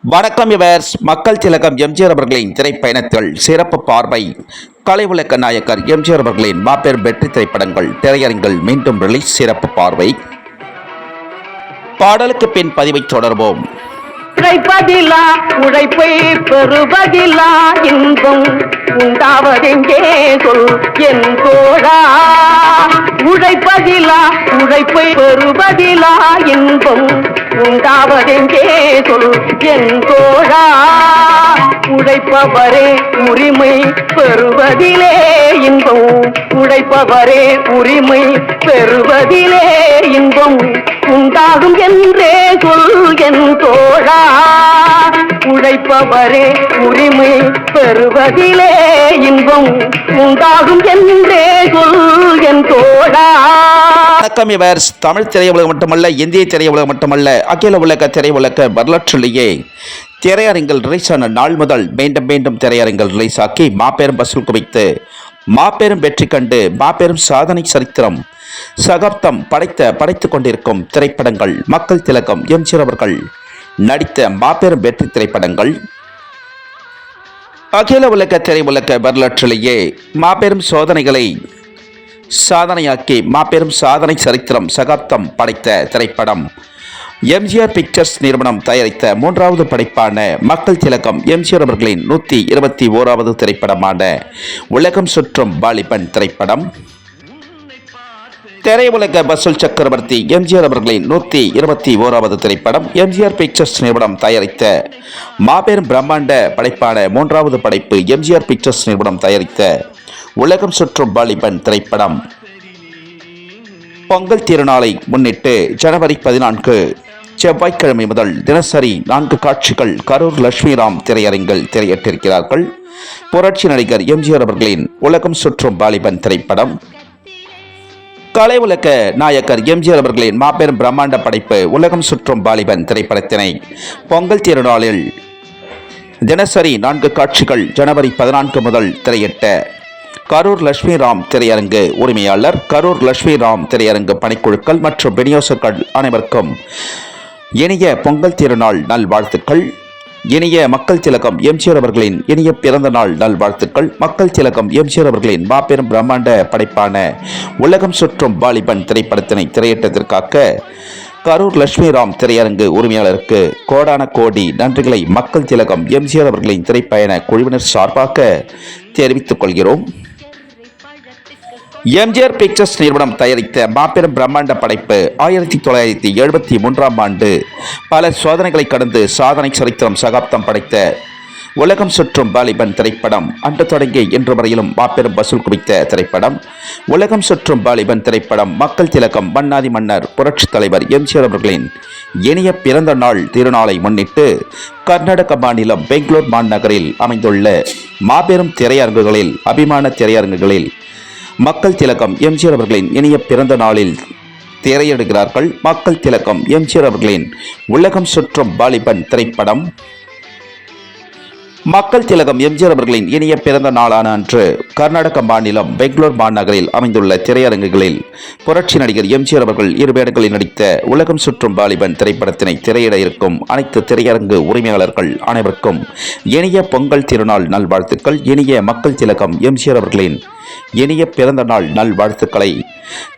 வணக்கம் விவர்ஸ். மக்கள் திலகம் எம்ஜிஆர் அவர்களின் திரைப்பயணத்தில் சிறப்பு பார்வை. கலை உலக நாயகர் எம்ஜிஆர் அவர்களின் மாபெரும் வெற்றி திரைப்படங்கள் திரையரங்கில் மீண்டும் ரிலீஸ். சிறப்பு பார்வை. பாடலுக்கு பின் பதிவை தொடர்வோம். உழைப்பதிலா உழைப்பை பெறுவதிலா இன்பம் உண்டாவதெங்கே சொல் என் தோழா. உழைப்பதிலா உழைப்பை பெறுவதிலா இன்பம் உண்டாவதெங்கே சொல் என் தோழா. உழைப்பவரே உரிமை பெறுவதிலே இன்பம், உழைப்பவரே உரிமை பெறுவதிலே இன்பம் உண்டாகும் என்றே சொல் என் தோழா. உழைப்பவரே உரிமை பெறுவதிலே இன்பம் உண்டாகும் என்றே சொல் என் தோழா. வணக்கம் விவர்ஸ். தமிழ் திரையுலகம் மட்டுமல்ல, இந்திய திரையுலகம் மட்டுமல்ல, அகில உலக திரையுலக வரலாற்றிலேயே திரையரங்கில் ரிலீஸ் ஆன நாள் முதல் மீண்டும் மீண்டும் திரையரங்கில் ரிலீஸ் ஆக்கி மாபெரும் வசூல் குவித்து மாபெரும் வெற்றி கண்டு மாபெரும் சாதனை சரித்திரம் சகாப்தம் படைத்துக் கொண்டிருக்கும் திரைப்படங்கள் மக்கள் திலகம் எம்ஜிஆர் அவர்கள் நடித்த மாபெரும் வெற்றி திரைப்படங்கள். அகில உலக திரையுலக வரலாற்றிலேயே மாபெரும் சோதனைகளை சாதனையாக்கி மாபெரும் சாதனை சரித்திரம் சகாப்தம் படைத்த திரைப்படம். எம்ஜிஆர் பிக்சர்ஸ் நிறுவனம் தயாரித்த மூன்றாவது படைப்பான மக்கள் திலகம் எம்ஜிஆர் அவர்களின் 121வது திரைப்படமான உலகம் சுற்றும் வாலிபன் திரைப்படம். திரையுலக வசூல் சக்கரவர்த்தி எம்ஜிஆர் அவர்களின் 121வது திரைப்படம். எம்ஜிஆர் பிக்சர்ஸ் நிறுவனம் தயாரித்த மாபெரும் பிரம்மாண்ட படைப்பான மூன்றாவது படைப்பு எம்ஜிஆர் பிக்சர்ஸ் நிறுவனம் தயாரித்த உலகம் சுற்றும் வாலிபன் திரைப்படம். பொங்கல் திருநாளை முன்னிட்டு ஜனவரி 14 செவ்வாய்க்கிழமை முதல் தினசரி 4 காட்சிகள் கரூர் லட்சுமிராம் திரையரங்கில் திரையிட்டிருக்கிறார்கள். புரட்சி நடிகர் எம்ஜிஆர் அவர்களின் உலகம் சுற்றும் வாலிபன் திரைப்படம். கலை உலக நாயகர் எம்ஜிஆர் அவர்களின் மாபெரும் பிரம்மாண்ட படைப்பு உலகம் சுற்றும் வாலிபன் திரைப்படத்தினை பொங்கல் திருநாளில் தினசரி 4 காட்சிகள் ஜனவரி 14 முதல் திரையிட்ட கரூர் லட்சுமிராம் திரையரங்கு உரிமையாளர், கரூர் லட்சுமிராம் திரையரங்கு பணிக்குழுக்கள் மற்றும் விநியோகர்கள் அனைவருக்கும் இனிய பொங்கல் திருநாள் நல்வாழ்த்துக்கள். இனிய மக்கள் திலகம் எம்ஜிஆர் அவர்களின் இனிய பிறந்த நாள் நல்வாழ்த்துக்கள். மக்கள் திலகம் எம்ஜிஆர் அவர்களின் மாபெரும் பிரம்மாண்ட படைப்பான உலகம் சுற்றும் வாலிபன் திரைப்படத்தினை திரையிட்டதற்காக கரூர் லட்சுமிராம் திரையரங்கு உரிமையாளருக்கு கோடான கோடி நன்றிகளை மக்கள் திலகம் எம்ஜிஆர் அவர்களின் திரைப்பயண குழுவினர் சார்பாக தெரிவித்துக் கொள்கிறோம். எம்ஜிஆர் பிக்சர்ஸ் நிறுவனம் தயாரித்த மாபெரும் பிரம்மாண்ட படைப்பு 1973ஆம் ஆண்டு பல சோதனைகளை கடந்து சாதனை சரித்திரம் சகாப்தம் படைத்த உலகம் சுற்றும் வாலிபன் திரைப்படம். அன்று தொடங்கி இன்று வரையிலும் மாபெரும் வசூல் குவித்த திரைப்படம் உலகம் சுற்றும் வாலிபன் திரைப்படம். மக்கள் திலகம் மன்னாதி மன்னர் புரட்சி தலைவர் எம்ஜிஆர் அவர்களின் இனிய பிறந்த நாள் திருநாளை முன்னிட்டு கர்நாடக மாநிலம் பெங்களூர் மாநகரில் அமைந்துள்ள மாபெரும் திரையரங்குகளில் அபிமான திரையரங்குகளில் மக்கள் திலகம் எம்ஜிஆர் அவர்களின் இனிய பிறந்த நாளில் திரையிடுகிறார்கள். மக்கள் திலகம் எம்ஜிஆர் அவர்களின் உலகம் சுற்றும் வாலிபன் திரைப்படம். மக்கள் திலகம் எம்ஜிஆர் அவர்களின் இனிய பிறந்த நாளான அன்று கர்நாடக மாநிலம் பெங்களூர் மாநகரில் அமைந்துள்ள திரையரங்குகளில் புரட்சி நடிகர் எம்ஜிஆர் அவர்கள் 2 வேடங்களில் நடித்த உலகம் சுற்றும் வாலிபன் திரைப்படத்தினை திரையிட இருக்கும் அனைத்து திரையரங்கு உரிமையாளர்கள் அனைவருக்கும் இனிய பொங்கல் திருநாள் நல்வாழ்த்துக்கள். இனிய மக்கள் திலகம் எம்ஜிஆர் அவர்களின் இனிய பிறந்த நாள் நல்வாழ்த்துக்களை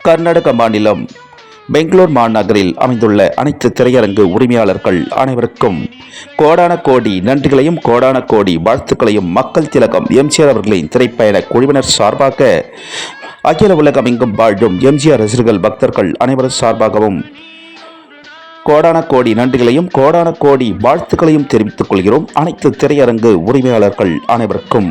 கர்நாடக மாநிலம் பெங்களூர் மாநகரில் அமைந்துள்ள அனைத்து திரையரங்கு உரிமையாளர்கள் அனைவருக்கும் கோடான கோடி நன்றிகளையும் கோடான கோடி வாழ்த்துக்களையும் மக்கள் திலகம் எம்ஜிஆர் அவர்களின் திரைப்பயண குழுவினர் சார்பாக அகில உலகம் எங்கும் வாழும் எம்ஜிஆர் ரசிகர்கள் பக்தர்கள் அனைவரும் சார்பாகவும் கோடான கோடி நன்றிகளையும் கோடான கோடி வாழ்த்துக்களையும் தெரிவித்துக் கொள்கிறோம். அனைத்து திரையரங்கு உரிமையாளர்கள் அனைவருக்கும்.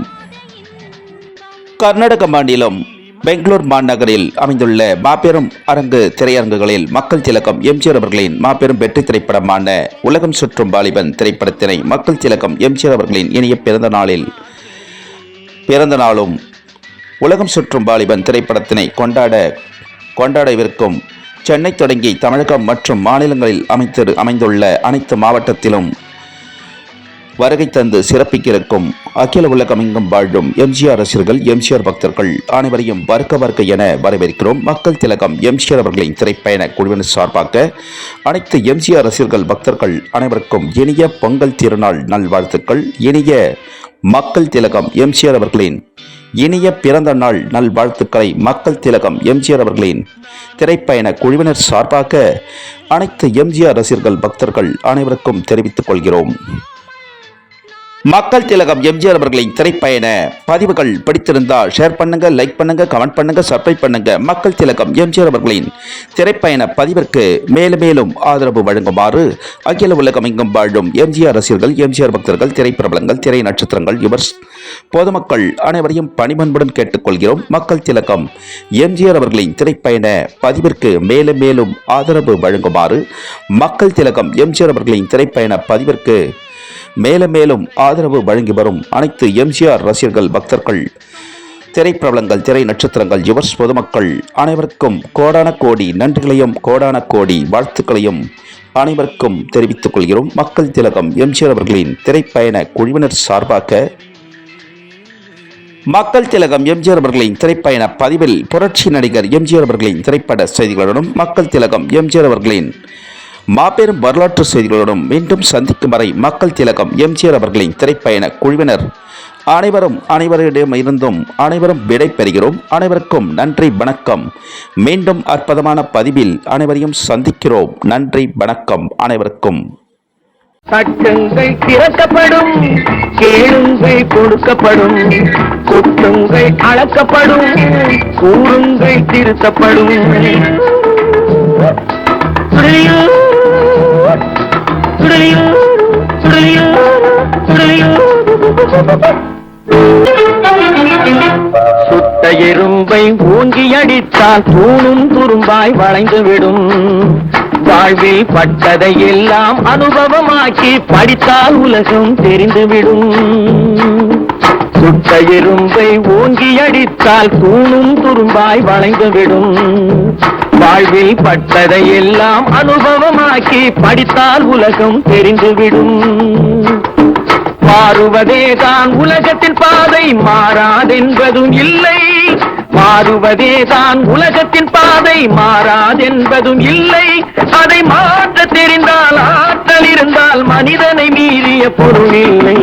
கர்நாடக மாநிலம் பெங்களூர் மாநகரில் அமைந்துள்ள மாபெரும் அரங்கு திரையரங்குகளில் மக்கள் திலகம் எம்ஜிஆர் அவர்களின் மாபெரும் வெற்றி திரைப்படமான உலகம் சுற்றும் வாலிபன் திரைப்படத்தினை மக்கள் திலகம் எம்ஜிஆர் அவர்களின் இனிய பிறந்த நாளும் உலகம் சுற்றும் வாலிபன் திரைப்படத்தினை கொண்டாடவிருக்கும் சென்னை தொடங்கி தமிழகம் மற்றும் மாநிலங்களில் அமைந்துள்ள அனைத்து மாவட்டத்திலும் வருகை தந்து சிறப்பிக்கிருக்கும் அகில உலகமெங்கும் வாழும் எம்ஜிஆர் ரசிகர்கள், எம்ஜிஆர் பக்தர்கள் அனைவரையும் வருக என வரவேற்கிறோம். மக்கள் திலகம் எம்ஜிஆர் அவர்களின் திரைப்பயண குழுவினர் சார்பாக அனைத்து எம்ஜிஆர் ரசிகர்கள், பக்தர்கள் அனைவருக்கும் இனிய பொங்கல் திருநாள் நல்வாழ்த்துக்கள். இனிய மக்கள் திலகம் எம்ஜிஆர் அவர்களின் இனிய பிறந்த நாள் நல்வாழ்த்துக்களை மக்கள் திலகம் எம்ஜிஆர் அவர்களின் திரைப்பயண குழுவினர் சார்பாக அனைத்து எம்ஜிஆர் ரசிகர்கள், பக்தர்கள் அனைவருக்கும் தெரிவித்துக் கொள்கிறோம். மக்கள் திலகம் எம்ஜிஆர் அவர்களின் திரைப்பயண பதிவுகள் பிடித்திருந்தால் ஷேர் பண்ணுங்க, லைக் பண்ணுங்க, கமெண்ட் பண்ணுங்க, சப்ஸ்கிரைப் பண்ணுங்க. மக்கள் திலகம் எம்ஜிஆர் அவர்களின் திரைப்பயண பதிவிற்கு மேலும் மேலும் ஆதரவு வழங்குமாறு அகில உலகமெங்கும் வாழும் எம்ஜிஆர் ரசிகர்கள், எம்ஜிஆர் பக்தர்கள், திரைப்பிரபலங்கள், திரை நட்சத்திரங்கள், யுவர்ஸ் பொதுமக்கள் அனைவரையும் பணிபன்புடன் கேட்டுக்கொள்கிறோம். மக்கள் திலகம் எம்ஜிஆர் அவர்களின் திரைப்பயண பதிவிற்கு மேலும் மேலும் ஆதரவு வழங்குமாறு மக்கள் திலகம் எம்ஜிஆர் அவர்களின் திரைப்பயண பதிவிற்கு மேலும் மேலும் ஆதரவு வழங்கி வரும் அனைத்து எம்ஜிஆர் ரசிகர்கள், பக்தர்கள், திரைப்பிரபலங்கள், திரை நட்சத்திரங்கள், யுவர்ஸ் பொதுமக்கள் அனைவருக்கும் கோடான கோடி நன்றிகளையும் கோடான கோடி வாழ்த்துக்களையும் அனைவருக்கும் தெரிவித்துக் கொள்கிறோம். மக்கள் திலகம் எம்ஜிஆர் அவர்களின் திரைப்பயண குழுவினர் சார்பாக மக்கள் திலகம் எம்ஜிஆர் அவர்களின் திரைப்பயண பதிவில் புரட்சி நடிகர் எம்ஜிஆர் அவர்களின் திரைப்பட செய்திகளுடன் மக்கள் திலகம் எம்ஜிஆர் அவர்களின் மாபெரும் வரலாற்று செய்திகளுடன் மீண்டும் சந்திக்கும் வரை மக்கள் திலகம் எம்ஜிஆர் அவர்களின் திரைப்பயண குழுவினர் அனைவரும் விடை பெறுகிறோம். அனைவருக்கும் நன்றி, வணக்கம். மீண்டும் அற்புதமான பதிவில் அனைவரையும் சந்திக்கிறோம். நன்றி, வணக்கம் அனைவருக்கும். சட்டங்கள் திறக்கப்படும், கேளுங்கள் கொடுக்கப்படும், குற்றங்கள் அளக்கப்படும், கூறுங்கள் திருத்தப்படும். சுட்ட எறும்பை ஊங்கி அடித்தால் தூணும் துரும்பாய் வளைந்துவிடும். வாழ்வில் பட்டதை எல்லாம் அனுபவமாக்கி படித்தால் உலகம் தெரிந்துவிடும். சுட்ட எறும்பை ஓங்கி அடித்தால் தூணும் துரும்பாய் வளைந்துவிடும். வாழ்வில் பட்டதை எல்லாம் அனுபவமாக்கி படித்தால் உலகம் தெரிந்துவிடும். மாறுவதேதான் உலகத்தின் பாதை, மாறாதென்பதும் இல்லை. மாறுவதேதான் உலகத்தின் பாதை, மாறாதென்பதும் இல்லை. அதை மாற்ற தெரிந்தால், ஆற்றல் இருந்தால் மனிதனை மீறிய பொருள் இல்லை.